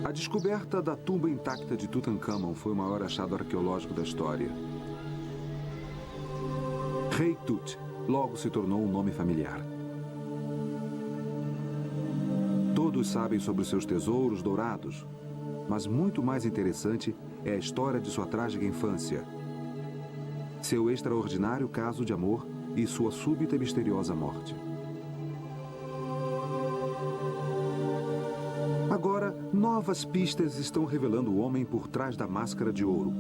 A descoberta da tumba intacta de Tutancâmon foi o maior achado arqueológico da história. Rei Tut logo se tornou um nome familiar. Todos sabem sobre seus tesouros dourados, mas muito mais interessante é a história de sua trágica infância, seu extraordinário caso de amor e sua súbita e misteriosa morte. Agora, novas pistas estão revelando o homem por trás da máscara de ouro,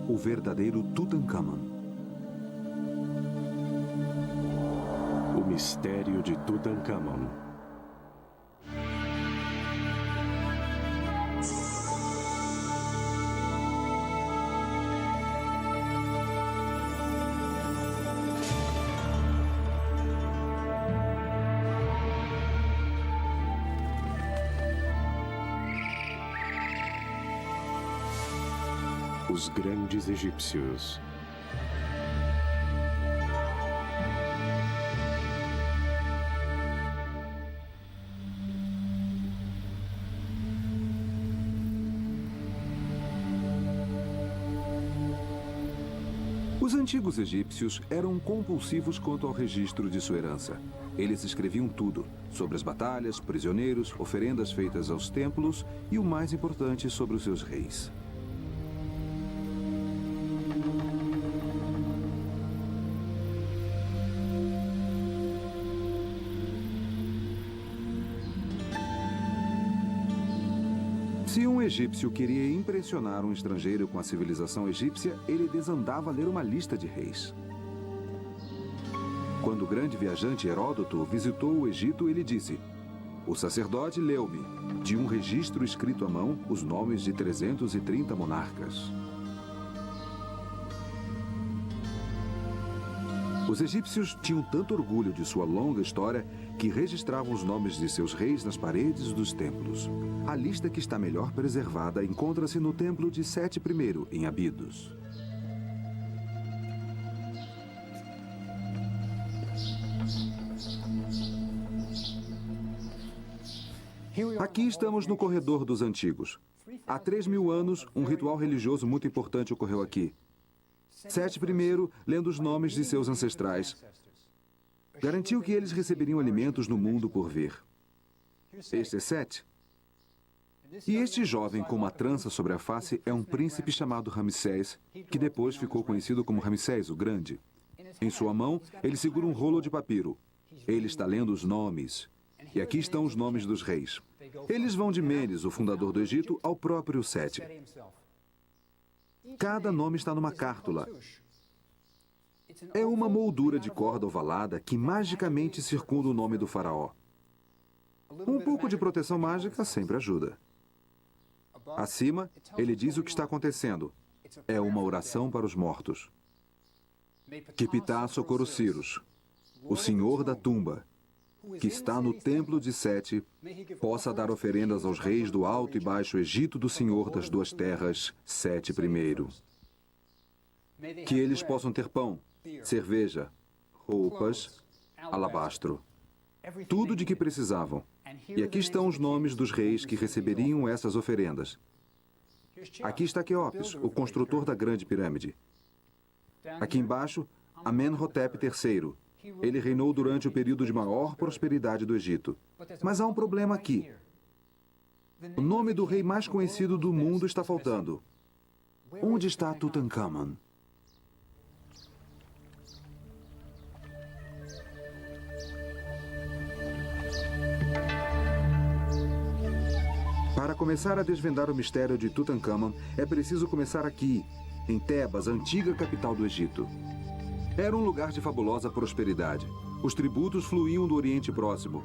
o verdadeiro Tutancâmon. O mistério de Tutancâmon. Os grandes egípcios. Os antigos egípcios eram compulsivos quanto ao registro de sua herança. Eles escreviam tudo, sobre as batalhas, prisioneiros, oferendas feitas aos templos e, o mais importante, sobre os seus reis. Se um egípcio queria impressionar um estrangeiro com a civilização egípcia, ele desandava a ler uma lista de reis. Quando o grande viajante Heródoto visitou o Egito, ele disse: "O sacerdote leu-me, de um registro escrito à mão, os nomes de 330 monarcas." Os egípcios tinham tanto orgulho de sua longa história que registravam os nomes de seus reis nas paredes dos templos. A lista que está melhor preservada encontra-se no templo de Sete I, em Abidos. Aqui estamos no corredor dos antigos. Há 3.000 anos, um ritual religioso muito importante ocorreu aqui. Sete I, lendo os nomes de seus ancestrais, garantiu que eles receberiam alimentos no mundo por vir. Este é Sete. E este jovem com uma trança sobre a face é um príncipe chamado Ramsés, que depois ficou conhecido como Ramsés o Grande. Em sua mão, ele segura um rolo de papiro. Ele está lendo os nomes. E aqui estão os nomes dos reis. Eles vão de Menes, o fundador do Egito, ao próprio Sete. Cada nome está numa cártula. É uma moldura de corda ovalada que magicamente circunda o nome do faraó. Um pouco de proteção mágica sempre ajuda. Acima, ele diz o que está acontecendo. É uma oração para os mortos. Kiptah Socorro-Cyrus, o senhor da tumba, que está no templo de Sete, possa dar oferendas aos reis do Alto e Baixo Egito do Senhor das Duas Terras, Sete I. Que eles possam ter pão, cerveja, roupas, alabastro, tudo de que precisavam. E aqui estão os nomes dos reis que receberiam essas oferendas. Aqui está Quéops, o construtor da Grande Pirâmide. Aqui embaixo, Amenhotep III. Ele reinou durante o período de maior prosperidade do Egito. Mas há um problema aqui. O nome do rei mais conhecido do mundo está faltando. Onde está Tutancâmon? Para começar a desvendar o mistério de Tutancâmon, é preciso começar aqui, em Tebas, a antiga capital do Egito. Era um lugar de fabulosa prosperidade. Os tributos fluíam do Oriente Próximo.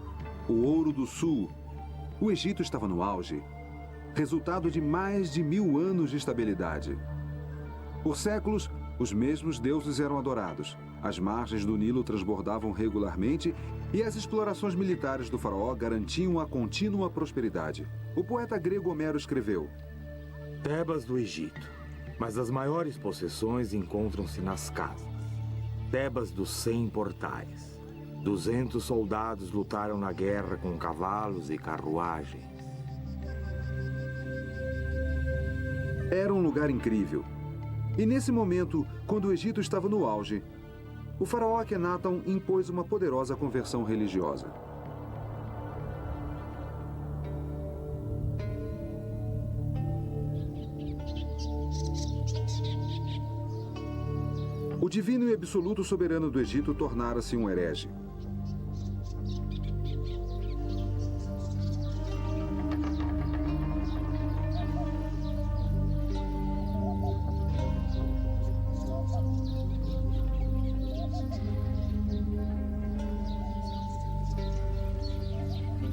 O ouro do Sul. O Egito estava no auge, resultado de mais de 1000 anos de estabilidade. Por séculos, os mesmos deuses eram adorados. As margens do Nilo transbordavam regularmente e as explorações militares do faraó garantiam a contínua prosperidade. O poeta grego Homero escreveu: Tebas do Egito, mas as maiores possessões encontram-se nas casas. Tebas dos 100 portais. 200 soldados lutaram na guerra com cavalos e carruagens. Era um lugar incrível. E nesse momento, quando o Egito estava no auge, o faraó Akenaton impôs uma poderosa conversão religiosa. O divino e absoluto soberano do Egito tornara-se um herege.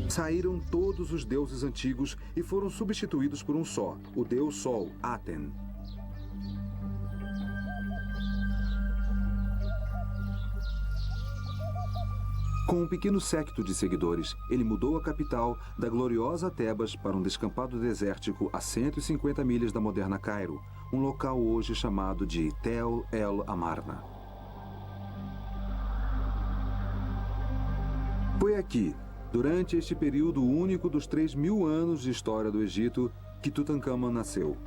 Saíram todos os deuses antigos e foram substituídos por um só, o deus Sol, Aten. Com um pequeno séquito de seguidores, ele mudou a capital da gloriosa Tebas para um descampado desértico a 150 milhas da moderna Cairo, um local hoje chamado de Tel El Amarna. Foi aqui, durante este período único dos 3.000 anos de história do Egito, que Tutankhamon nasceu.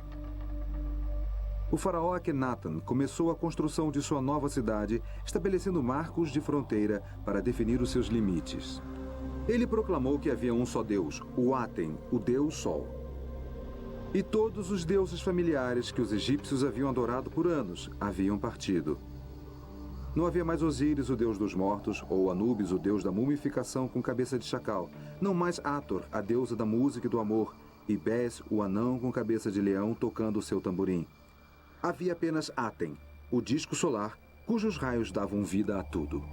O faraó Akhenaten começou a construção de sua nova cidade, estabelecendo marcos de fronteira para definir os seus limites. Ele proclamou que havia um só Deus, o Aten, o Deus Sol. E todos os deuses familiares que os egípcios haviam adorado por anos haviam partido. Não havia mais Osíris, o deus dos mortos, ou Anubis, o deus da mumificação com cabeça de chacal. Não mais Hathor, a deusa da música e do amor, e Bes, o anão com cabeça de leão tocando o seu tamborim. Havia apenas Aten, o disco solar, cujos raios davam vida a tudo.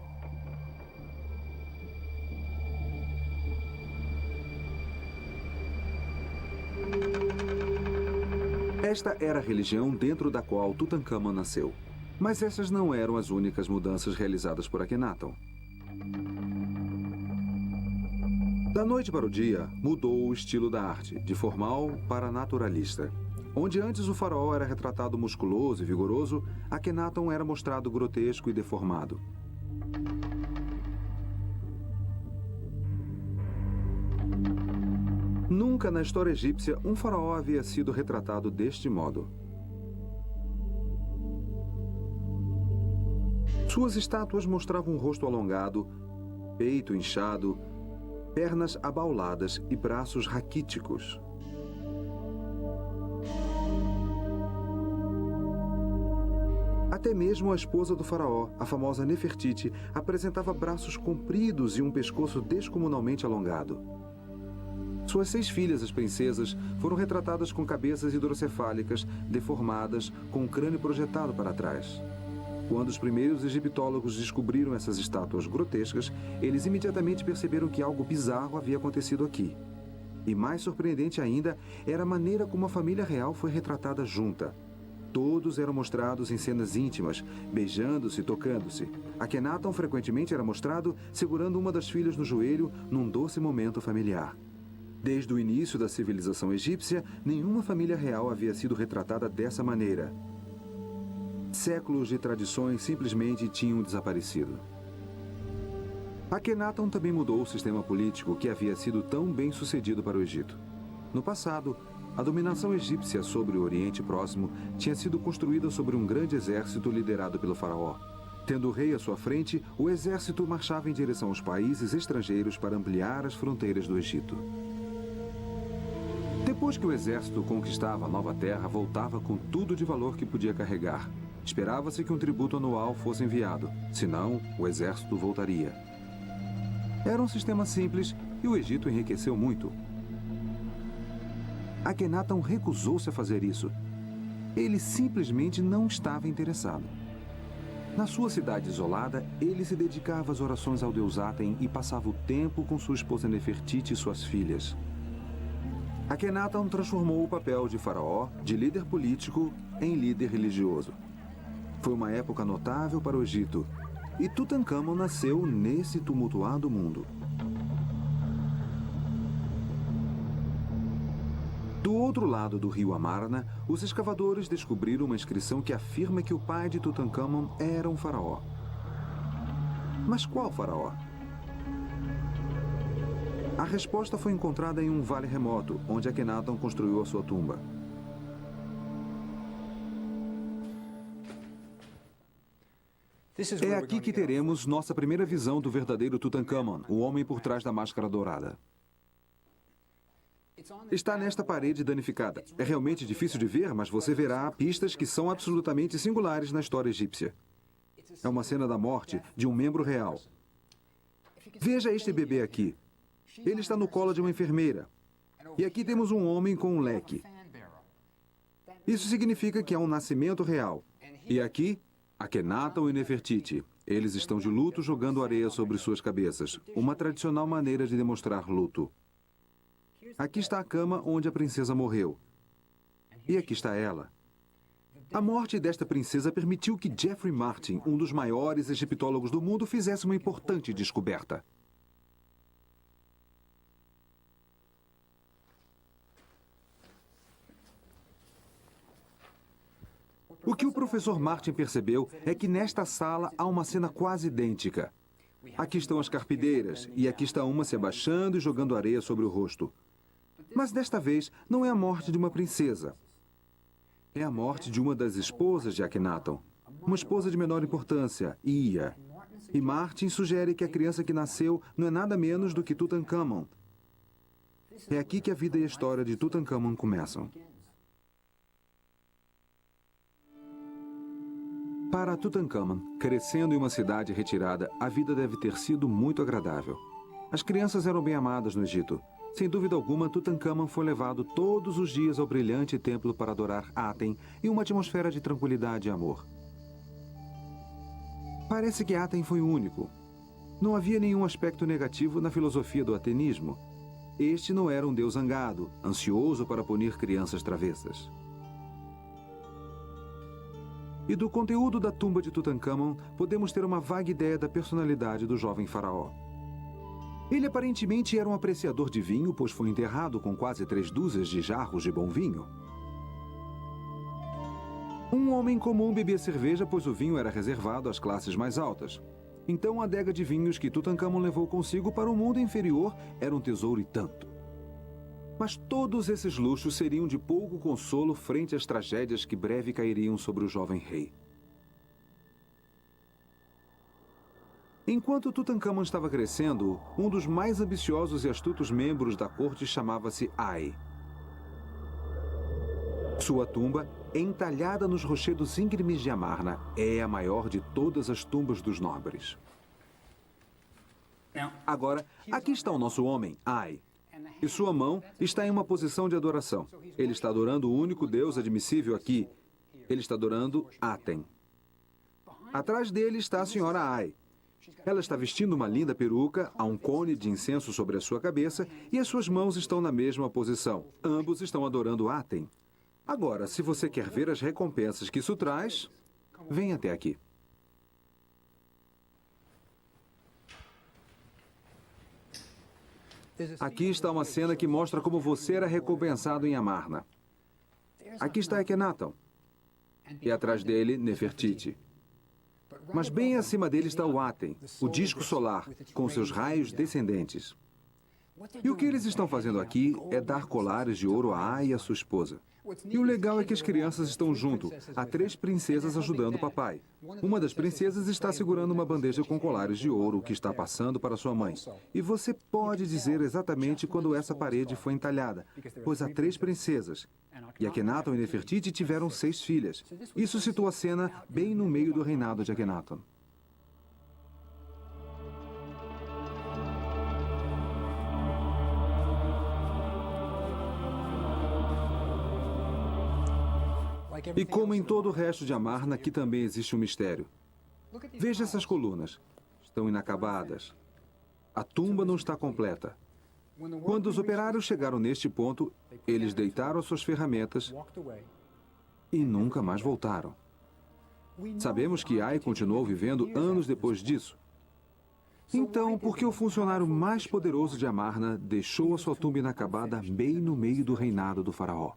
Esta era a religião dentro da qual Tutankhamon nasceu. Mas essas não eram as únicas mudanças realizadas por Akhenaton. Da noite para o dia, mudou o estilo da arte, de formal para naturalista. Onde antes o faraó era retratado musculoso e vigoroso, Akhenaton era mostrado grotesco e deformado. Nunca na história egípcia um faraó havia sido retratado deste modo. Suas estátuas mostravam um rosto alongado, peito inchado, pernas abauladas e braços raquíticos. Até mesmo a esposa do faraó, a famosa Nefertiti, apresentava braços compridos e um pescoço descomunalmente alongado. Suas 6 filhas, as princesas, foram retratadas com cabeças hidrocefálicas, deformadas, com o crânio projetado para trás. Quando os primeiros egiptólogos descobriram essas estátuas grotescas, eles imediatamente perceberam que algo bizarro havia acontecido aqui. E mais surpreendente ainda era a maneira como a família real foi retratada junta. Todos eram mostrados em cenas íntimas, beijando-se e tocando-se. Akhenaton frequentemente era mostrado segurando uma das filhas no joelho num doce momento familiar. Desde o início da civilização egípcia, nenhuma família real havia sido retratada dessa maneira. Séculos de tradições simplesmente tinham desaparecido. Akhenaton também mudou o sistema político que havia sido tão bem sucedido para o Egito. No passado, a dominação egípcia sobre o Oriente Próximo tinha sido construída sobre um grande exército liderado pelo faraó. Tendo o rei à sua frente, o exército marchava em direção aos países estrangeiros para ampliar as fronteiras do Egito. Depois que o exército conquistava a nova terra, voltava com tudo de valor que podia carregar. Esperava-se que um tributo anual fosse enviado, senão o exército voltaria. Era um sistema simples e o Egito enriqueceu muito. Akhenaton recusou-se a fazer isso. Ele simplesmente não estava interessado. Na sua cidade isolada, ele se dedicava às orações ao deus Aten e passava o tempo com sua esposa Nefertiti e suas filhas. Akhenaton transformou o papel de faraó, de líder político, em líder religioso. Foi uma época notável para o Egito, e Tutankhamon nasceu nesse tumultuado mundo. Do outro lado do rio Amarna, os escavadores descobriram uma inscrição que afirma que o pai de Tutankhamon era um faraó. Mas qual faraó? A resposta foi encontrada em um vale remoto, onde Akhenaton construiu a sua tumba. É aqui que teremos nossa primeira visão do verdadeiro Tutankhamon, o homem por trás da máscara dourada. Está nesta parede danificada. É realmente difícil de ver, mas você verá pistas que são absolutamente singulares na história egípcia. É uma cena da morte de um membro real. Veja este bebê aqui. Ele está no colo de uma enfermeira. E aqui temos um homem com um leque. Isso significa que há um nascimento real. E aqui, Akhenaton e Nefertiti. Eles estão de luto jogando areia sobre suas cabeças. Uma tradicional maneira de demonstrar luto. Aqui está a cama onde a princesa morreu. E aqui está ela. A morte desta princesa permitiu que Jeffrey Martin, um dos maiores egiptólogos do mundo, fizesse uma importante descoberta. O que o professor Martin percebeu é que nesta sala há uma cena quase idêntica. Aqui estão as carpideiras, e aqui está uma se abaixando e jogando areia sobre o rosto. Mas desta vez não é a morte de uma princesa. É a morte de uma das esposas de Akhenaton. Uma esposa de menor importância, Ia. E Martin sugere que a criança que nasceu não é nada menos do que Tutankhamon. É aqui que a vida e a história de Tutankhamon começam. Para Tutankhamon, crescendo em uma cidade retirada, a vida deve ter sido muito agradável. As crianças eram bem amadas no Egito. Sem dúvida alguma, Tutankhamon foi levado todos os dias ao brilhante templo para adorar Aten em uma atmosfera de tranquilidade e amor. Parece que Aten foi o único. Não havia nenhum aspecto negativo na filosofia do atenismo. Este não era um deus zangado, ansioso para punir crianças travessas. E do conteúdo da tumba de Tutankhamon, podemos ter uma vaga ideia da personalidade do jovem faraó. Ele aparentemente era um apreciador de vinho, pois foi enterrado com quase 3 dúzias de jarros de bom vinho. Um homem comum bebia cerveja, pois o vinho era reservado às classes mais altas. Então a adega de vinhos que Tutankhamon levou consigo para o mundo inferior era um tesouro e tanto. Mas todos esses luxos seriam de pouco consolo frente às tragédias que breve cairiam sobre o jovem rei. Enquanto Tutankhamon estava crescendo, um dos mais ambiciosos e astutos membros da corte chamava-se Ai. Sua tumba, entalhada nos rochedos íngremes de Amarna, é a maior de todas as tumbas dos nobres. Agora, aqui está o nosso homem, Ai. E sua mão está em uma posição de adoração. Ele está adorando o único Deus admissível aqui. Ele está adorando Aten. Atrás dele está a senhora Ai. Ela está vestindo uma linda peruca, há um cone de incenso sobre a sua cabeça e as suas mãos estão na mesma posição. Ambos estão adorando Aten. Agora, se você quer ver as recompensas que isso traz, venha até aqui. Aqui está uma cena que mostra como você era recompensado em Amarna. Aqui está Akhenaton. E atrás dele, Nefertiti. Mas bem acima dele está o Aten, o disco solar, com seus raios descendentes. E o que eles estão fazendo aqui é dar colares de ouro a Ai e a sua esposa. E o legal é que as crianças estão junto. Há 3 princesas ajudando o papai. Uma das princesas está segurando uma bandeja com colares de ouro que está passando para sua mãe. E você pode dizer exatamente quando essa parede foi entalhada, pois há 3 princesas. E Akhenaton e Nefertiti tiveram 6 filhas. Isso situa a cena bem no meio do reinado de Akhenaton. E como em todo o resto de Amarna, aqui também existe um mistério. Veja essas colunas. Estão inacabadas. A tumba não está completa. Quando os operários chegaram neste ponto, eles deitaram as suas ferramentas e nunca mais voltaram. Sabemos que Ai continuou vivendo anos depois disso. Então, por que o funcionário mais poderoso de Amarna deixou a sua tumba inacabada bem no meio do reinado do faraó?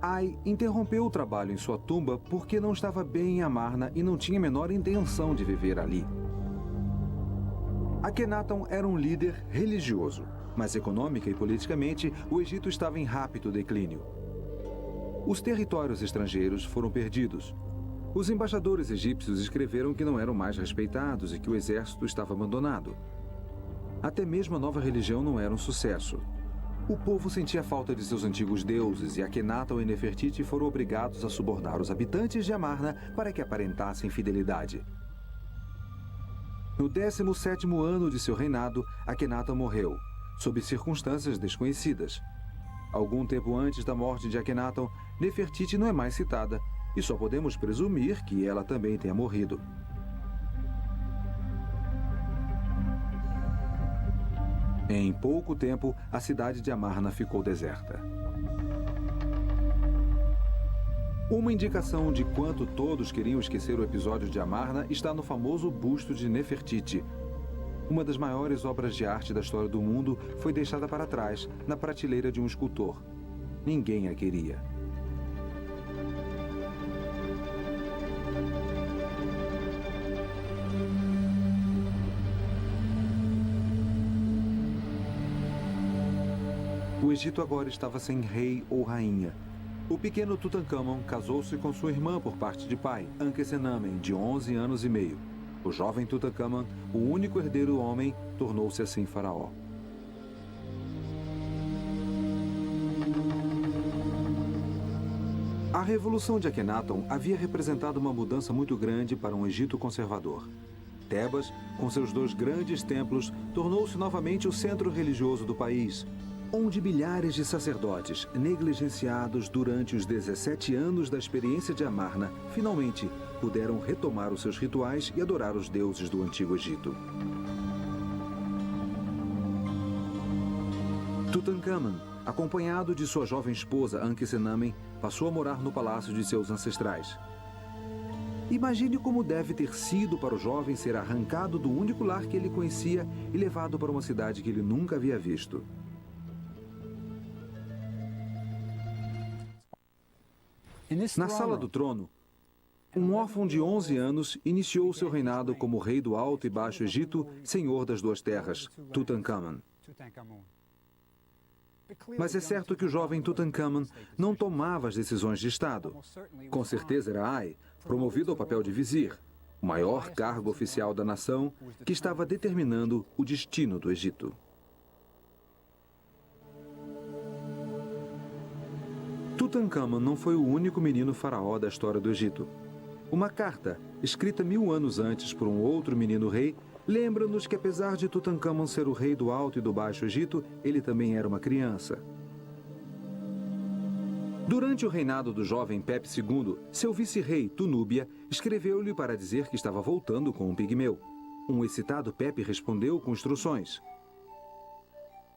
Ai interrompeu o trabalho em sua tumba porque não estava bem em Amarna e não tinha a menor intenção de viver ali. Akhenaton era um líder religioso, mas econômica e politicamente o Egito estava em rápido declínio. Os territórios estrangeiros foram perdidos. Os embaixadores egípcios escreveram que não eram mais respeitados e que o exército estava abandonado. Até mesmo a nova religião não era um sucesso. O povo sentia falta de seus antigos deuses e Akhenaton e Nefertiti foram obrigados a subornar os habitantes de Amarna para que aparentassem fidelidade. No 17º ano de seu reinado, Akhenaton morreu, sob circunstâncias desconhecidas. Algum tempo antes da morte de Akhenaton, Nefertiti não é mais citada, e só podemos presumir que ela também tenha morrido. Em pouco tempo, a cidade de Amarna ficou deserta. Uma indicação de quanto todos queriam esquecer o episódio de Amarna está no famoso busto de Nefertiti. Uma das maiores obras de arte da história do mundo foi deixada para trás, na prateleira de um escultor. Ninguém a queria. O Egito agora estava sem rei ou rainha. O pequeno Tutankhamon casou-se com sua irmã por parte de pai, Ankhesenamen, de 11 anos e meio. O jovem Tutankhamon, o único herdeiro homem, tornou-se assim faraó. A Revolução de Akhenaton havia representado uma mudança muito grande para um Egito conservador. Tebas, com seus 2 grandes templos, tornou-se novamente o centro religioso do país, onde milhares de sacerdotes, negligenciados durante os 17 anos da experiência de Amarna, finalmente puderam retomar os seus rituais e adorar os deuses do Antigo Egito. Tutankhamon, acompanhado de sua jovem esposa Ankhesenamen, passou a morar no palácio de seus ancestrais. Imagine como deve ter sido para o jovem ser arrancado do único lar que ele conhecia e levado para uma cidade que ele nunca havia visto. Na sala do trono, um órfão de 11 anos iniciou seu reinado como rei do Alto e Baixo Egito, senhor das 2 terras, Tutankhamon. Mas é certo que o jovem Tutankhamon não tomava as decisões de Estado. Com certeza era Ai, promovido ao papel de vizir, o maior cargo oficial da nação, que estava determinando o destino do Egito. Tutankhamon não foi o único menino faraó da história do Egito. Uma carta, escrita 1000 anos antes por um outro menino rei, lembra-nos que apesar de Tutankhamon ser o rei do Alto e do Baixo Egito, ele também era uma criança. Durante o reinado do jovem Pepe II, seu vice-rei, Tunúbia, escreveu-lhe para dizer que estava voltando com um pigmeu. Um excitado Pepe respondeu com instruções.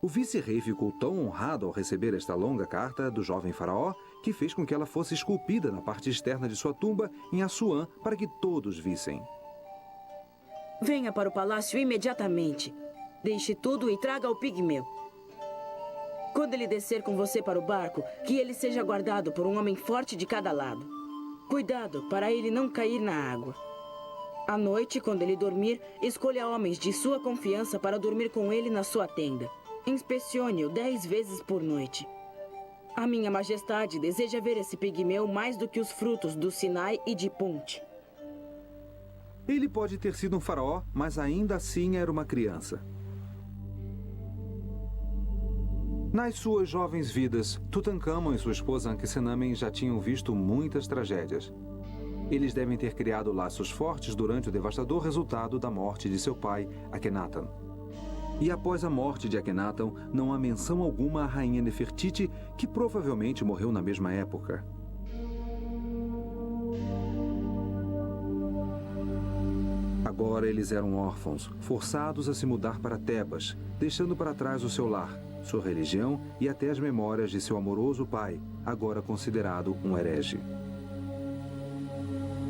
O vice-rei ficou tão honrado ao receber esta longa carta do jovem faraó que fez com que ela fosse esculpida na parte externa de sua tumba em Assuã para que todos vissem. Venha para o palácio imediatamente. Deixe tudo e traga o pigmeu. Quando ele descer com você para o barco, que ele seja guardado por um homem forte de cada lado. Cuidado para ele não cair na água. À noite, quando ele dormir, escolha homens de sua confiança para dormir com ele na sua tenda. Inspecione-o 10 vezes por noite. A minha majestade deseja ver esse pigmeu mais do que os frutos do Sinai e de Punt. Ele pode ter sido um faraó, mas ainda assim era uma criança. Nas suas jovens vidas, Tutankhamon e sua esposa Ankhesenamen já tinham visto muitas tragédias. Eles devem ter criado laços fortes durante o devastador resultado da morte de seu pai, Akhenaton. E após a morte de Akhenaton, não há menção alguma à rainha Nefertiti, que provavelmente morreu na mesma época. Agora eles eram órfãos, forçados a se mudar para Tebas, deixando para trás o seu lar, sua religião e até as memórias de seu amoroso pai, agora considerado um herege.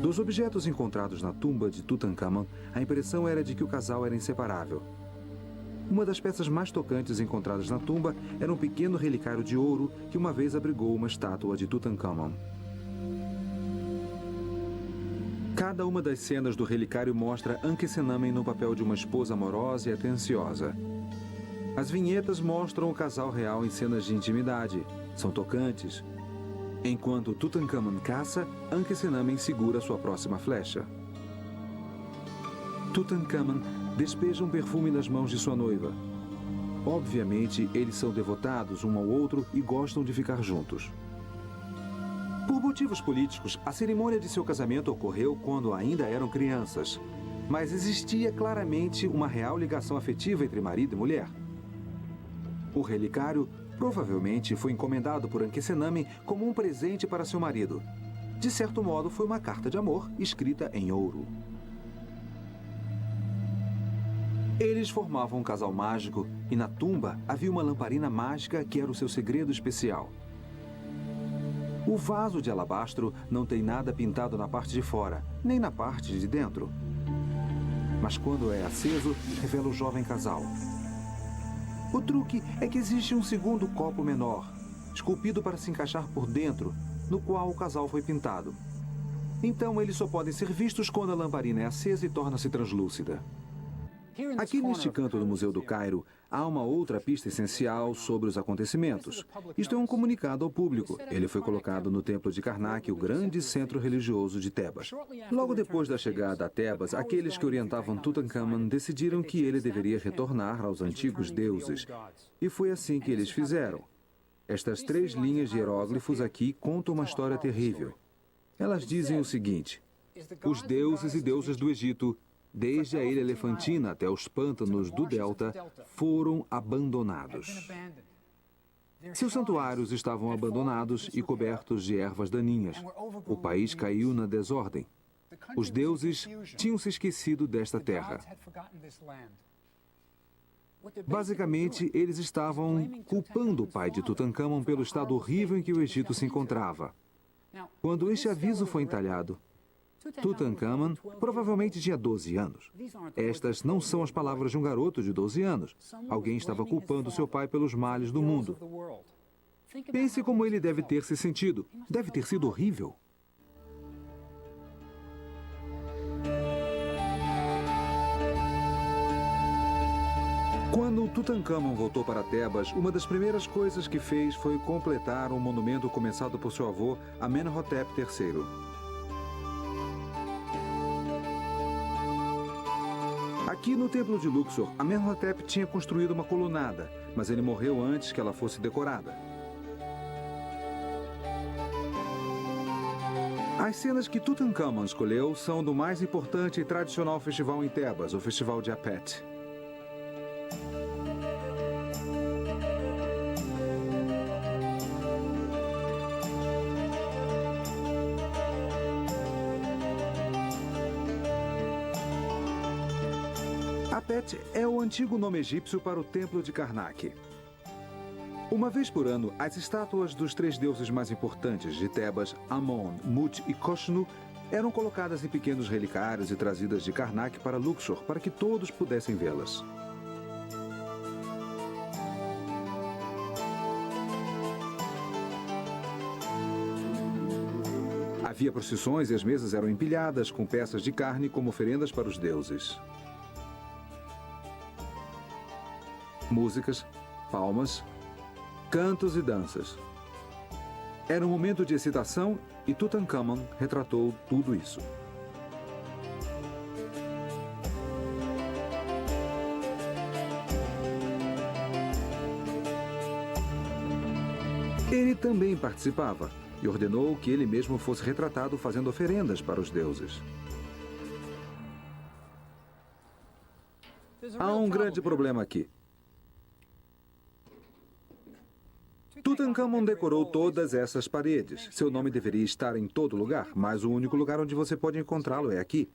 Dos objetos encontrados na tumba de Tutankhamon, a impressão era de que o casal era inseparável. Uma das peças mais tocantes encontradas na tumba era um pequeno relicário de ouro que uma vez abrigou uma estátua de Tutankhamon. Cada uma das cenas do relicário mostra Ankhesenamen no papel de uma esposa amorosa e atenciosa. As vinhetas mostram o casal real em cenas de intimidade. São tocantes. Enquanto Tutankhamun caça, Ankhesenamen segura sua próxima flecha. Tutankhamun despeja um perfume nas mãos de sua noiva. Obviamente, eles são devotados um ao outro e gostam de ficar juntos. Por motivos políticos, a cerimônia de seu casamento ocorreu quando ainda eram crianças. Mas existia claramente uma real ligação afetiva entre marido e mulher. O relicário provavelmente foi encomendado por Ankhesenamen como um presente para seu marido. De certo modo, foi uma carta de amor escrita em ouro. Eles formavam um casal mágico e na tumba havia uma lamparina mágica que era o seu segredo especial. O vaso de alabastro não tem nada pintado na parte de fora, nem na parte de dentro. Mas quando é aceso, revela o jovem casal. O truque é que existe um segundo copo menor, esculpido para se encaixar por dentro, no qual o casal foi pintado. Então eles só podem ser vistos quando a lamparina é acesa e torna-se translúcida. Aqui neste canto do Museu do Cairo, há uma outra pista essencial sobre os acontecimentos. Isto é um comunicado ao público. Ele foi colocado no Templo de Karnak, o grande centro religioso de Tebas. Logo depois da chegada a Tebas, aqueles que orientavam Tutankhamun decidiram que ele deveria retornar aos antigos deuses. E foi assim que eles fizeram. Estas 3 linhas de hieróglifos aqui contam uma história terrível. Elas dizem o seguinte: os deuses e deusas do Egito, desde a ilha Elefantina até os pântanos do Delta, foram abandonados. Seus santuários estavam abandonados e cobertos de ervas daninhas. O país caiu na desordem. Os deuses tinham se esquecido desta terra. Basicamente, eles estavam culpando o pai de Tutankhamun pelo estado horrível em que o Egito se encontrava. Quando este aviso foi entalhado, Tutankhamun provavelmente tinha 12 anos. Estas não são as palavras de um garoto de 12 anos. Alguém estava culpando seu pai pelos males do mundo. Pense como ele deve ter se sentido. Deve ter sido horrível. Quando Tutankhamun voltou para Tebas, uma das primeiras coisas que fez foi completar um monumento começado por seu avô, Amenhotep III. Aqui no Templo de Luxor, Amenhotep tinha construído uma colunada, mas ele morreu antes que ela fosse decorada. As cenas que Tutankhamun escolheu são do mais importante e tradicional festival em Tebas, o Festival de Apet. Apet é o antigo nome egípcio para o Templo de Karnak. Uma vez por ano, as estátuas dos 3 deuses mais importantes de Tebas, Amon, Mut e Koshnu, eram colocadas em pequenos relicários e trazidas de Karnak para Luxor para que todos pudessem vê-las. Havia procissões e as mesas eram empilhadas com peças de carne como oferendas para os deuses. Músicas, palmas, cantos e danças. Era um momento de excitação e Tutankhamun retratou tudo isso. Ele também participava e ordenou que ele mesmo fosse retratado fazendo oferendas para os deuses. Há um grande problema aqui. Tutankhamun decorou todas essas paredes. Seu nome deveria estar em todo lugar, mas o único lugar onde você pode encontrá-lo é aqui,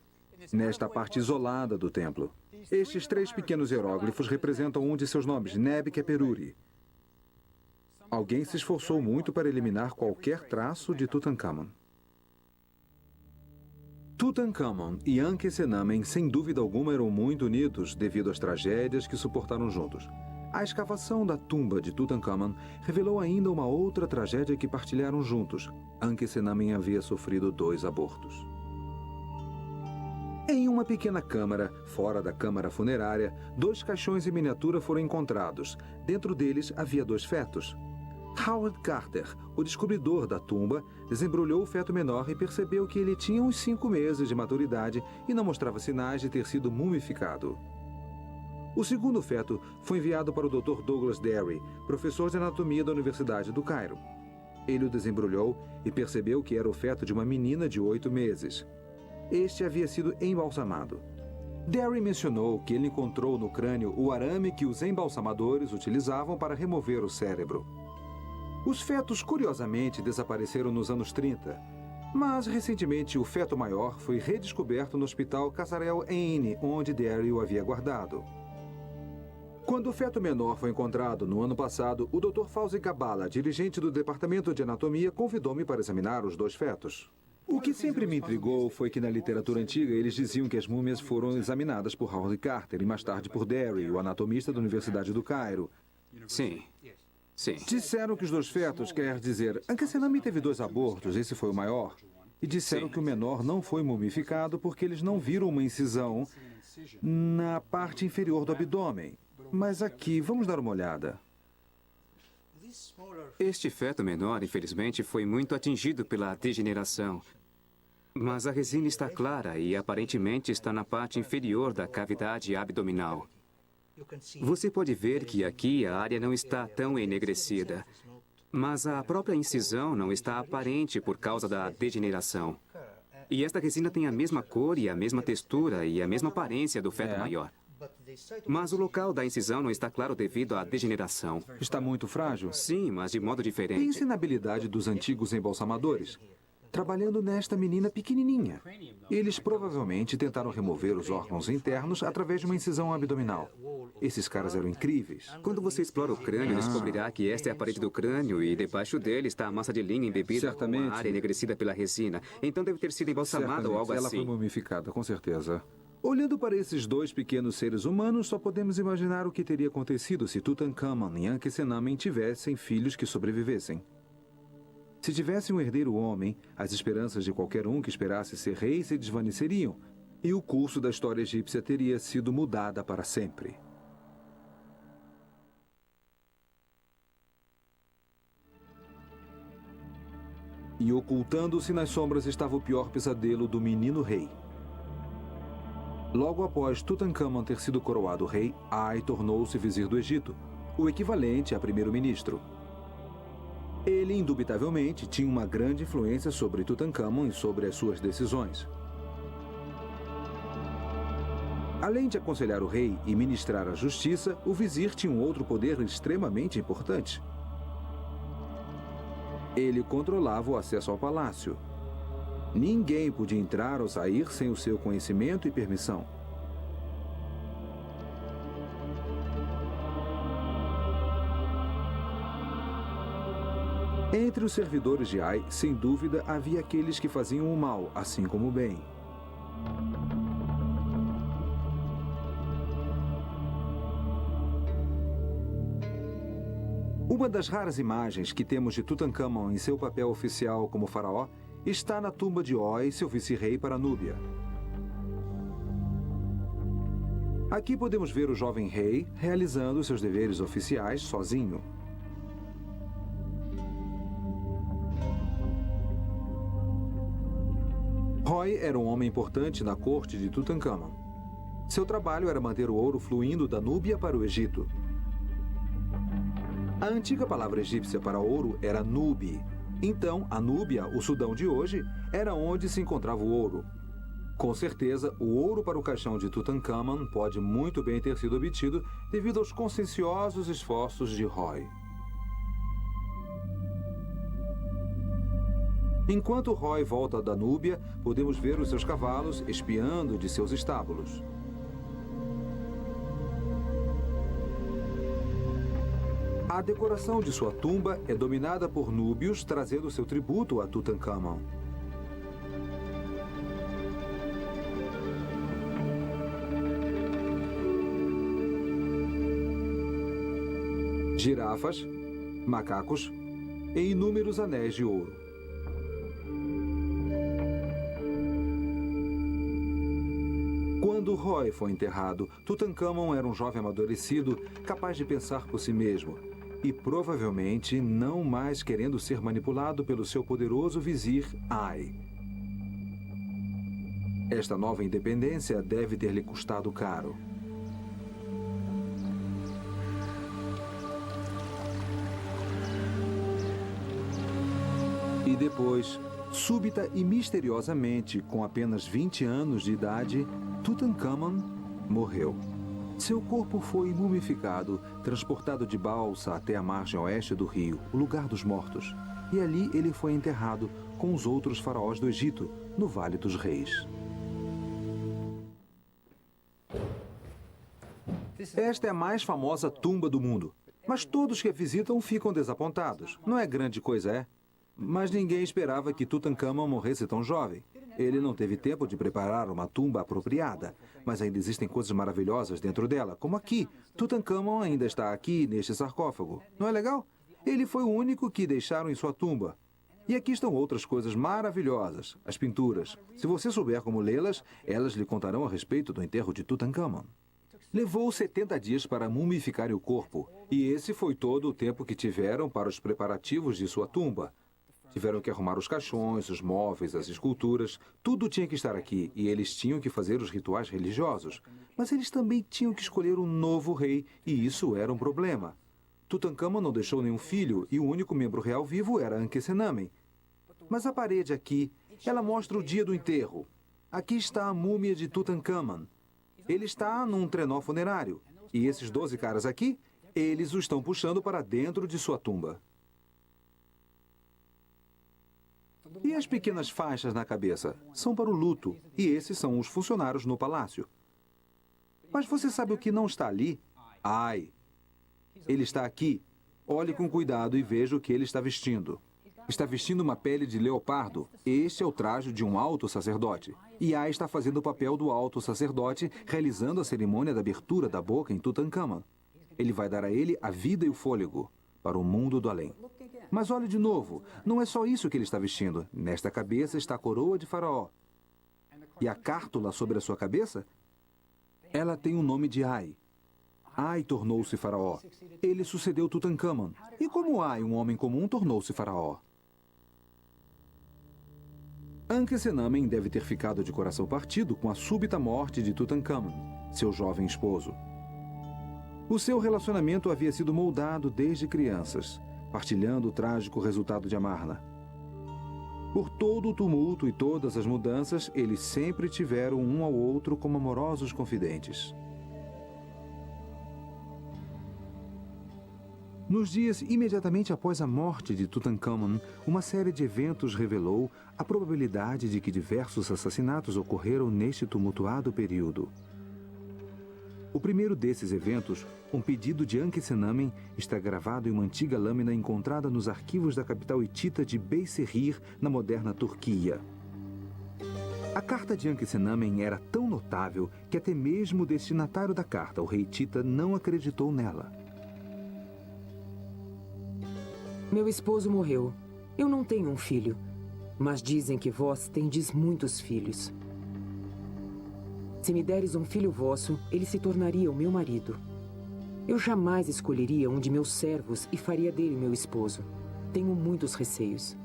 nesta parte isolada do templo. Estes 3 pequenos hieróglifos representam um de seus nomes, Neb-Keperuri. Alguém se esforçou muito para eliminar qualquer traço de Tutankhamun. Tutankhamun e Ankhesenamen, sem dúvida alguma, eram muito unidos devido às tragédias que suportaram juntos. A escavação da tumba de Tutankhamun revelou ainda uma outra tragédia que partilharam juntos. Ankhesenamen havia sofrido 2 abortos. Em uma pequena câmara, fora da câmara funerária, 2 caixões em miniatura foram encontrados. Dentro deles havia 2 fetos. Howard Carter, o descobridor da tumba, desembrulhou o feto menor e percebeu que ele tinha uns 5 meses de maturidade e não mostrava sinais de ter sido mumificado. O segundo feto foi enviado para o Dr. Douglas Derry, professor de anatomia da Universidade do Cairo. Ele o desembrulhou e percebeu que era o feto de uma menina de 8 meses. Este havia sido embalsamado. Derry mencionou que ele encontrou no crânio o arame que os embalsamadores utilizavam para remover o cérebro. Os fetos, curiosamente, desapareceram nos anos 30, mas recentemente o feto maior foi redescoberto no Hospital Kasarel Ain, onde Derry o havia guardado. Quando o feto menor foi encontrado no ano passado, o Dr. Fauzi Gabala, dirigente do Departamento de Anatomia, convidou-me para examinar os 2 fetos. O que sempre me intrigou foi que na literatura antiga eles diziam que as múmias foram examinadas por Howard Carter e mais tarde por Derry, o anatomista da Universidade do Cairo. Sim. Sim. Disseram que os 2 fetos, quer dizer, Ankhesenami teve 2 abortos, esse foi o maior. E disseram que o menor não foi mumificado porque eles não viram uma incisão na parte inferior do abdômen. Mas aqui, vamos dar uma olhada. Este feto menor, infelizmente, foi muito atingido pela degeneração. Mas a resina está clara e aparentemente está na parte inferior da cavidade abdominal. Você pode ver que aqui a área não está tão enegrecida, mas a própria incisão não está aparente por causa da degeneração. E esta resina tem a mesma cor e a mesma textura e a mesma aparência do feto maior. Mas o local da incisão não está claro devido à degeneração. Está muito frágil? Sim, mas de modo diferente. Pense na habilidade dos antigos embalsamadores, trabalhando nesta menina pequenininha. Eles provavelmente tentaram remover os órgãos internos através de uma incisão abdominal. Esses caras eram incríveis. Quando você explora o crânio, descobrirá que esta é a parede do crânio e debaixo dele está a massa de linha embebida com a área enegrecida pela resina. Então deve ter sido embalsamada ou algo Ela assim. foi mumificada, com certeza. Olhando para esses 2 pequenos seres humanos, só podemos imaginar o que teria acontecido se Tutankhamun e Ankhesenamen tivessem filhos que sobrevivessem. Se tivesse um herdeiro homem, as esperanças de qualquer um que esperasse ser rei se desvaneceriam, e o curso da história egípcia teria sido mudada para sempre. E ocultando-se nas sombras estava o pior pesadelo do menino rei. Logo após Tutankhamun ter sido coroado rei, Ai tornou-se vizir do Egito, o equivalente a primeiro-ministro. Ele, indubitavelmente, tinha uma grande influência sobre Tutankhamun e sobre as suas decisões. Além de aconselhar o rei e ministrar a justiça, o vizir tinha um outro poder extremamente importante. Ele controlava o acesso ao palácio. Ninguém podia entrar ou sair sem o seu conhecimento e permissão. Entre os servidores de Ai, sem dúvida, havia aqueles que faziam o mal, assim como o bem. Uma das raras imagens que temos de Tutankhamun em seu papel oficial como faraó está na tumba de Oi, seu vice-rei para Núbia. Aqui podemos ver o jovem rei realizando seus deveres oficiais sozinho. Roy era um homem importante na corte de Tutankhamun. Seu trabalho era manter o ouro fluindo da Núbia para o Egito. A antiga palavra egípcia para ouro era Nubi. Então, a Núbia, o Sudão de hoje, era onde se encontrava o ouro. Com certeza, o ouro para o caixão de Tutankhamun pode muito bem ter sido obtido devido aos conscienciosos esforços de Roy. Enquanto Roy volta da Núbia, podemos ver os seus cavalos espiando de seus estábulos. A decoração de sua tumba é dominada por núbios, trazendo seu tributo a Tutankhamun. Girafas, macacos e inúmeros anéis de ouro. Quando Roy foi enterrado, Tutankhamun era um jovem amadurecido, capaz de pensar por si mesmo. e provavelmente não mais querendo ser manipulado pelo seu poderoso vizir Ai. Esta nova independência deve ter lhe custado caro. E depois, súbita e misteriosamente, com apenas 20 anos de idade, Tutankhamon morreu. Seu corpo foi mumificado, transportado de balsa até a margem oeste do rio, o lugar dos mortos. E ali ele foi enterrado com os outros faraós do Egito, no Vale dos Reis. Esta é a mais famosa tumba do mundo. Mas todos que a visitam ficam desapontados. Não é grande coisa, é? Mas ninguém esperava que Tutankhamon morresse tão jovem. Ele não teve tempo de preparar uma tumba apropriada. Mas ainda existem coisas maravilhosas dentro dela, como aqui. Tutankhamon ainda está aqui, neste sarcófago. Não é legal? Ele foi o único que deixaram em sua tumba. E aqui estão outras coisas maravilhosas, as pinturas. Se você souber como lê-las, elas lhe contarão a respeito do enterro de Tutankhamon. Levou 70 dias para mumificar o corpo, e esse foi todo o tempo que tiveram para os preparativos de sua tumba. Tiveram que arrumar os caixões, os móveis, as esculturas, tudo tinha que estar aqui, e eles tinham que fazer os rituais religiosos. Mas eles também tinham que escolher um novo rei, e isso era um problema. Tutankhamon não deixou nenhum filho, e o único membro real vivo era Ankhesenamen. Mas a parede aqui, ela mostra o dia do enterro. Aqui está a múmia de Tutankhamon. Ele está num trenó funerário. E esses 12 caras aqui, eles o estão puxando para dentro de sua tumba. E as pequenas faixas na cabeça são para o luto, e esses são os funcionários no palácio. Mas você sabe o que não está ali? Ai! Ele está aqui. Olhe com cuidado e veja o que ele está vestindo. Está vestindo uma pele de leopardo. Este é o traje de um alto sacerdote. E Ai está fazendo o papel do alto sacerdote, realizando a cerimônia da abertura da boca em Tutankhamon. Ele vai dar a ele a vida e o fôlego para o mundo do além. Mas olhe de novo, não é só isso que ele está vestindo. Nesta cabeça está a coroa de Faraó. E a cártula sobre a sua cabeça? Ela tem o nome de Ai. Ai tornou-se Faraó. Ele sucedeu Tutankhamon. E como Ai, um homem comum, tornou-se Faraó? Ankhesenamen deve ter ficado de coração partido com a súbita morte de Tutankhamon, seu jovem esposo. O seu relacionamento havia sido moldado desde crianças, partilhando o trágico resultado de Amarna. Por todo o tumulto e todas as mudanças, eles sempre tiveram um ao outro como amorosos confidentes. Nos dias imediatamente após a morte de Tutankhamon, uma série de eventos revelou a probabilidade de que diversos assassinatos ocorreram neste tumultuado período. O primeiro desses eventos, um pedido de Ankhesenamen, está gravado em uma antiga lâmina encontrada nos arquivos da capital hitita de Beyserrir, na moderna Turquia. A carta de Ankhesenamen era tão notável que até mesmo o destinatário da carta, o rei Tita, não acreditou nela. Meu esposo morreu. Eu não tenho um filho, mas dizem que vós tendes muitos filhos. Se me deres um filho vosso, ele se tornaria o meu marido. Eu jamais escolheria um de meus servos e faria dele meu esposo. Tenho muitos receios.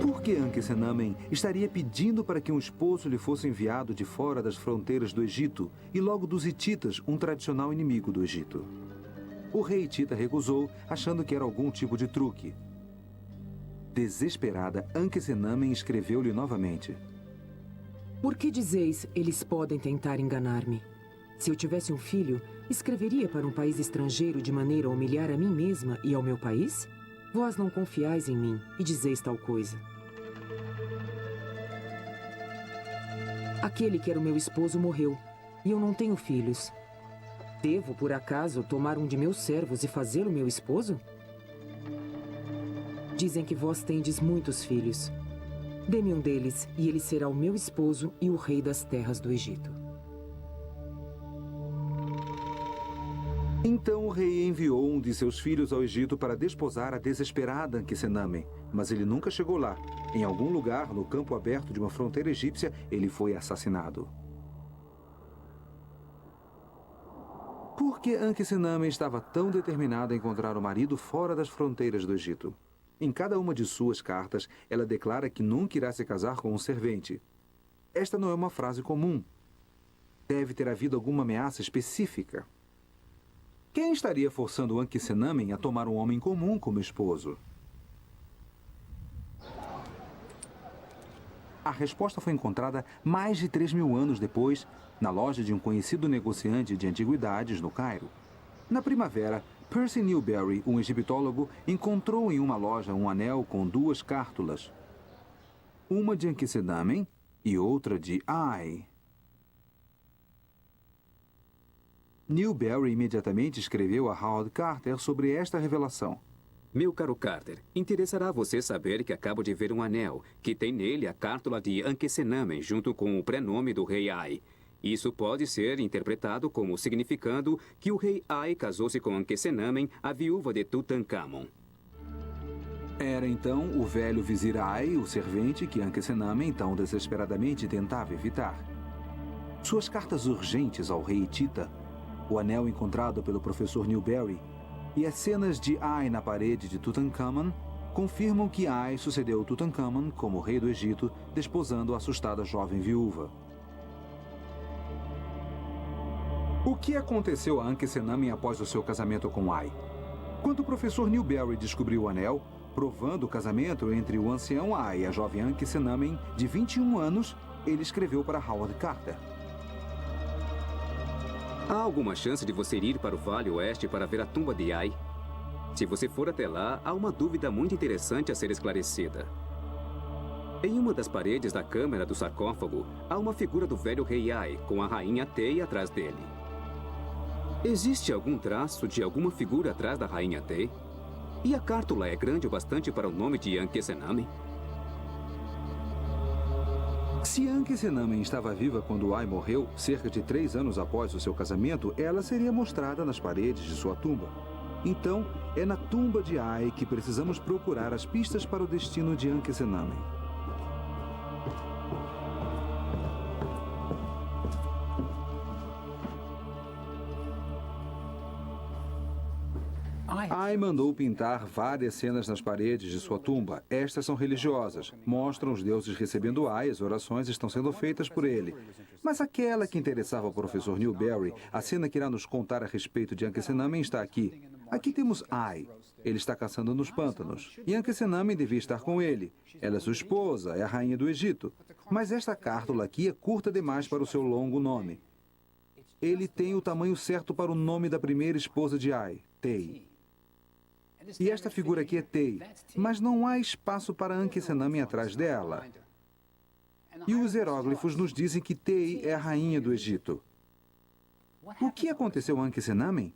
Por que Ankhesenamen estaria pedindo para que um esposo lhe fosse enviado de fora das fronteiras do Egito e logo dos hititas, um tradicional inimigo do Egito? O rei hitita recusou, achando que era algum tipo de truque. Desesperada, Ankhesenamen escreveu-lhe novamente. Por que dizeis, eles podem tentar enganar-me? Se eu tivesse um filho, escreveria para um país estrangeiro de maneira a humilhar a mim mesma e ao meu país? Vós não confiais em mim e dizeis tal coisa. Aquele que era o meu esposo morreu, e eu não tenho filhos. Devo, por acaso, tomar um de meus servos e fazê-lo meu esposo? Dizem que vós tendes muitos filhos. Dê-me um deles, e ele será o meu esposo e o rei das terras do Egito. Então o rei enviou um de seus filhos ao Egito para desposar a desesperada Ankhesenamen, mas ele nunca chegou lá. Em algum lugar, no campo aberto de uma fronteira egípcia, ele foi assassinado. Por que Ankhesenamen estava tão determinada a encontrar o marido fora das fronteiras do Egito? Em cada uma de suas cartas, ela declara que nunca irá se casar com um servente. Esta não é uma frase comum. Deve ter havido alguma ameaça específica. Quem estaria forçando Ankhesenamen a tomar um homem comum como esposo? A resposta foi encontrada mais de 3.000 anos depois, na loja de um conhecido negociante de antiguidades no Cairo. Na primavera, Percy Newberry, um egiptólogo, encontrou em uma loja um anel com 2 cártulas. Uma de Ankhesenamen e outra de Ai. Newberry imediatamente escreveu a Howard Carter sobre esta revelação. Meu caro Carter, interessará você saber que acabo de ver um anel, que tem nele a cártula de Ankhesenamen junto com o prenome do rei Ai. Isso pode ser interpretado como significando que o rei Ai casou-se com Ankhesenamen, a viúva de Tutankhamon. Era então o velho vizir Ai, o servente que Ankhesenamen tão desesperadamente tentava evitar. Suas cartas urgentes ao rei Hitita, o anel encontrado pelo professor Newberry e as cenas de Ai na parede de Tutankhamon confirmam que Ai sucedeu Tutankhamon como rei do Egito, desposando a assustada jovem viúva. O que aconteceu a Ankhesenamen após o seu casamento com Ai? Quando o professor Newberry descobriu o anel, provando o casamento entre o ancião Ai e a jovem Ankhesenamen, de 21 anos, ele escreveu para Howard Carter. Há alguma chance de você ir para o Vale Oeste para ver a tumba de Ai? Se você for até lá, há uma dúvida muito interessante a ser esclarecida. Em uma das paredes da câmara do sarcófago, há uma figura do velho rei Ai, com a rainha Tei atrás dele. Existe algum traço de alguma figura atrás da rainha Tei? E a cártula é grande o bastante para o nome de Ankhesenamen? Se Ankhesenamen estava viva quando Ai morreu, cerca de 3 anos após o seu casamento, ela seria mostrada nas paredes de sua tumba. Então, é na tumba de Ai que precisamos procurar as pistas para o destino de Ankhesenamen. Ai mandou pintar várias cenas nas paredes de sua tumba. Estas são religiosas. Mostram os deuses recebendo Ai, as orações estão sendo feitas por ele. Mas aquela que interessava ao professor Newberry, a cena que irá nos contar a respeito de Ankhesenamen está aqui. Aqui temos Ai. Ele está caçando nos pântanos. E Ankhesenamen devia estar com ele. Ela é sua esposa, é a rainha do Egito. Mas esta cártula aqui é curta demais para o seu longo nome. Ele tem o tamanho certo para o nome da primeira esposa de Ai, Tei. E esta figura aqui é Tei, mas não há espaço para Ankhesenamen atrás dela. E os hieróglifos nos dizem que Tei é a rainha do Egito. O que aconteceu a Ankhesenamen?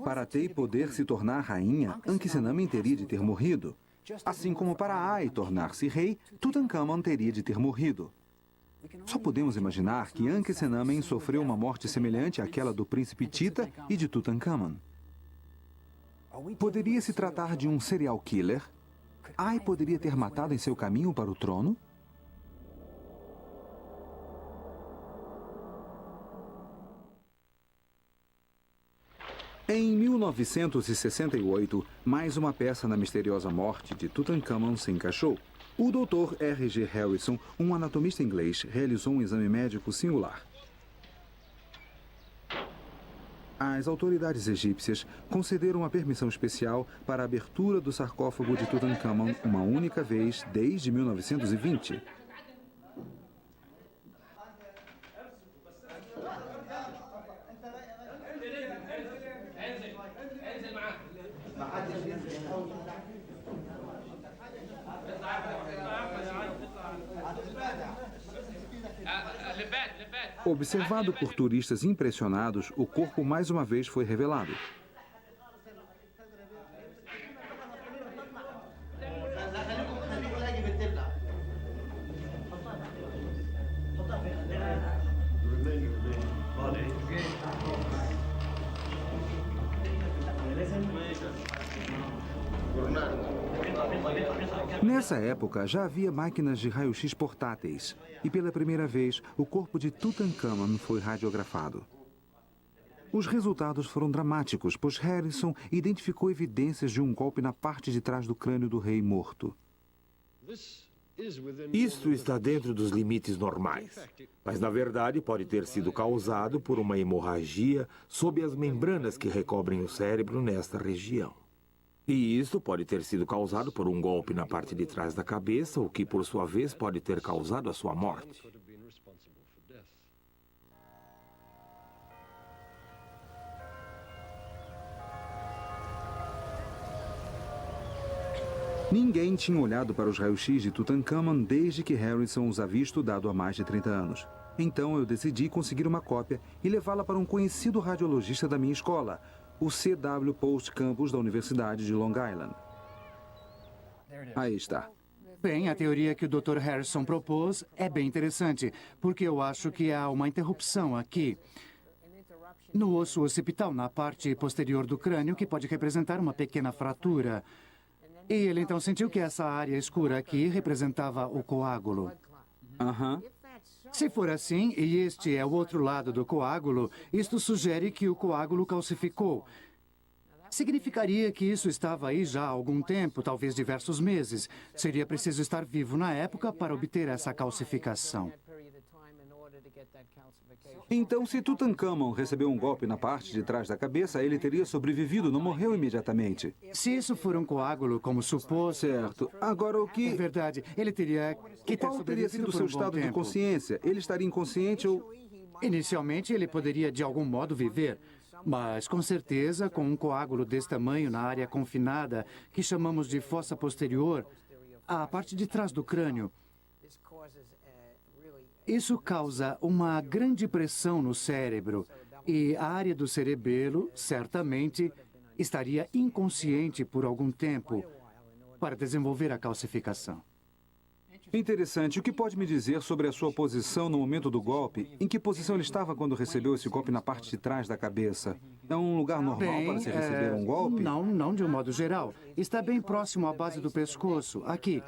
Para Tei poder se tornar rainha, Ankhesenamen teria de ter morrido. Assim como para Ai tornar-se rei, Tutankhamon teria de ter morrido. Só podemos imaginar que Ankhesenamen sofreu uma morte semelhante àquela do príncipe Tita e de Tutankhamon. Poderia se tratar de um serial killer? Ai poderia ter matado em seu caminho para o trono? Em 1968, mais uma peça na misteriosa morte de Tutankhamon se encaixou. O Dr. R.G. Harrison, um anatomista inglês, realizou um exame médico singular. As autoridades egípcias concederam uma permissão especial para a abertura do sarcófago de Tutankhamon uma única vez desde 1920. Observado por turistas impressionados, o corpo mais uma vez foi revelado. Nessa época, já havia máquinas de raio-x portáteis, e pela primeira vez, o corpo de Tutankhamon foi radiografado. Os resultados foram dramáticos, pois Harrison identificou evidências de um golpe na parte de trás do crânio do rei morto. Isto está dentro dos limites normais, mas na verdade pode ter sido causado por uma hemorragia sob as membranas que recobrem o cérebro nesta região. E isto pode ter sido causado por um golpe na parte de trás da cabeça, o que por sua vez pode ter causado a sua morte. Ninguém tinha olhado para os raios-x de Tutankhamon desde que Harrison os havia estudado há mais de 30 anos. Então eu decidi conseguir uma cópia e levá-la para um conhecido radiologista da minha escola, o C.W. Post Campus da Universidade de Long Island. Aí está. Bem, a teoria que o Dr. Harrison propôs é bem interessante, porque eu acho que há uma interrupção aqui no osso occipital, na parte posterior do crânio, que pode representar uma pequena fratura. E ele então sentiu que essa área escura aqui representava o coágulo. Aham. Se for assim, e este é o outro lado do coágulo, isto sugere que o coágulo calcificou. Significaria que isso estava aí já há algum tempo, talvez diversos meses. Seria preciso estar vivo na época para obter essa calcificação. Então, se Tutankhamon recebeu um golpe na parte de trás da cabeça, ele teria sobrevivido, não morreu imediatamente. Se isso for um coágulo, como supôs... Certo. Agora, o É que... verdade, ele teria que ter Qual teria sobrevivido sido o por seu um bom estado de tempo. consciência? Ele estaria inconsciente ou... Inicialmente, ele poderia de algum modo viver, mas com certeza, com um coágulo desse tamanho na área confinada, que chamamos de fossa posterior, a parte de trás do crânio, isso causa uma grande pressão no cérebro e a área do cerebelo, certamente, estaria inconsciente por algum tempo para desenvolver a calcificação. Interessante. O que pode me dizer sobre a sua posição no momento do golpe? Em que posição ele estava quando recebeu esse golpe na parte de trás da cabeça? É um lugar normal para se receber um golpe? Não de um modo geral. Está bem próximo à base do pescoço. Aqui,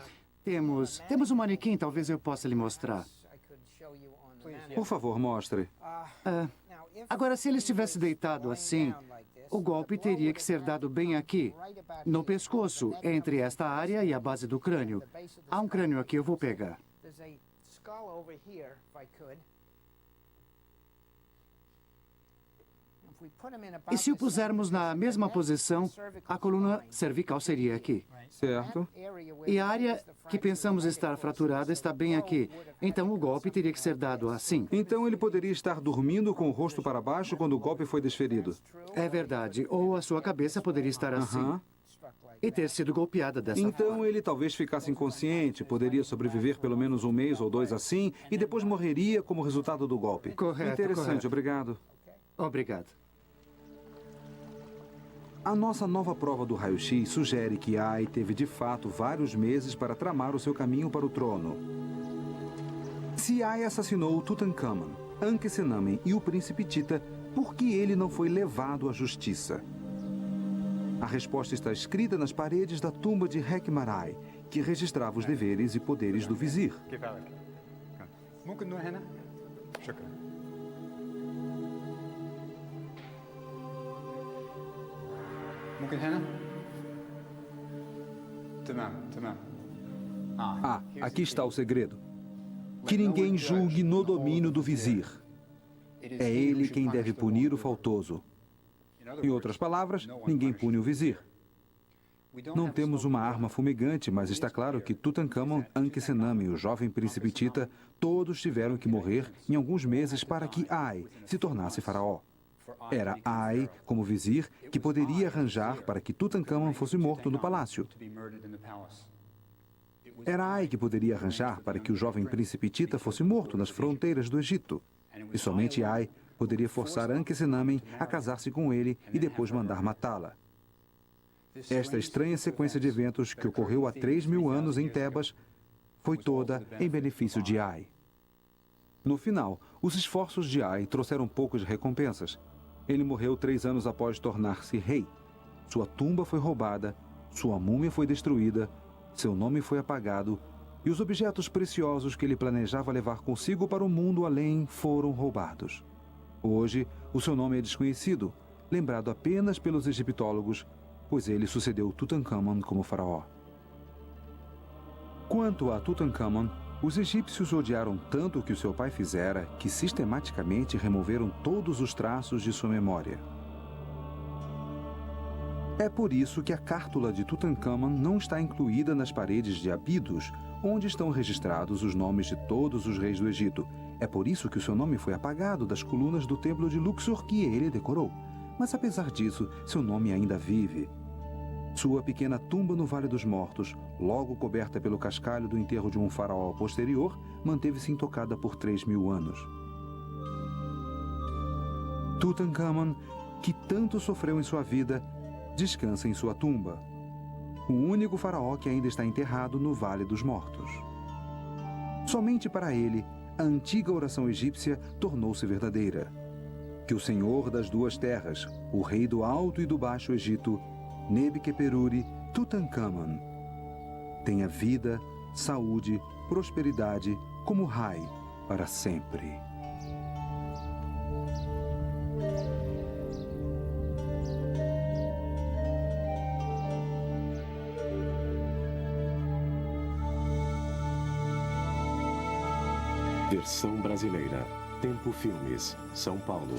temos um manequim, talvez eu possa lhe mostrar. Por favor, mostre. Agora, se ele estivesse deitado assim, o golpe teria que ser dado bem aqui, no pescoço, entre esta área e a base do crânio. Há um crânio aqui, eu vou pegar. E se o pusermos na mesma posição, a coluna cervical seria aqui. Certo. E a área que pensamos estar fraturada está bem aqui. Então o golpe teria que ser dado assim. Então ele poderia estar dormindo com o rosto para baixo quando o golpe foi desferido. É verdade. Ou a sua cabeça poderia estar assim. Aham. E ter sido golpeada dessa forma. Então ele talvez ficasse inconsciente, poderia sobreviver pelo menos um mês ou dois assim, e depois morreria como resultado do golpe. Correto, Interessante, correto. obrigado. Obrigado. A nossa nova prova do raio-x sugere que Ai teve de fato vários meses para tramar o seu caminho para o trono. Se Ai assassinou Tutankhamon, Ankhesenamen e o príncipe Tita, por que ele não foi levado à justiça? A resposta está escrita nas paredes da tumba de Hekmarai, que registrava os deveres e poderes do vizir. ممكن نروح هنا؟ شكرا. ممكن هنا؟ تمام. Ah, aqui está o segredo. Que ninguém julgue no domínio do vizir. É ele quem deve punir o faltoso. Em outras palavras, ninguém pune o vizir. Não temos uma arma fumegante, mas está claro que Tutankhamon, Ankhesenamen e o jovem príncipe Tita todos tiveram que morrer em alguns meses para que Ai se tornasse faraó. Era Ai, como vizir, que poderia arranjar para que Tutankhamon fosse morto no palácio. Era Ai que poderia arranjar para que o jovem príncipe Tita fosse morto nas fronteiras do Egito. E somente Ai poderia forçar Ankhesenamen a casar-se com ele e depois mandar matá-la. Esta estranha sequência de eventos que ocorreu há 3.000 anos em Tebas foi toda em benefício de Ai. No final, os esforços de Ai trouxeram poucas recompensas. Ele morreu 3 anos após tornar-se rei. Sua tumba foi roubada, sua múmia foi destruída, seu nome foi apagado e os objetos preciosos que ele planejava levar consigo para o mundo além foram roubados. Hoje, o seu nome é desconhecido, lembrado apenas pelos egiptólogos, pois ele sucedeu Tutankhamon como faraó. Quanto a Tutankhamon, os egípcios odiaram tanto o que o seu pai fizera que sistematicamente removeram todos os traços de sua memória. É por isso que a cártula de Tutankhamon não está incluída nas paredes de Abidos, onde estão registrados os nomes de todos os reis do Egito. É por isso que o seu nome foi apagado das colunas do templo de Luxor que ele decorou. Mas apesar disso, seu nome ainda vive. Sua pequena tumba no Vale dos Mortos, logo coberta pelo cascalho do enterro de um faraó posterior, manteve-se intocada por 3.000 anos. Tutankhamon, que tanto sofreu em sua vida, descansa em sua tumba. O único faraó que ainda está enterrado no Vale dos Mortos. Somente para ele, a antiga oração egípcia tornou-se verdadeira. Que o Senhor das duas terras, o rei do Alto e do Baixo Egito, Nebiqueperuri Tutankhamon, tenha vida, saúde, prosperidade como Rai para sempre. Versão brasileira. Tempo Filmes, São Paulo.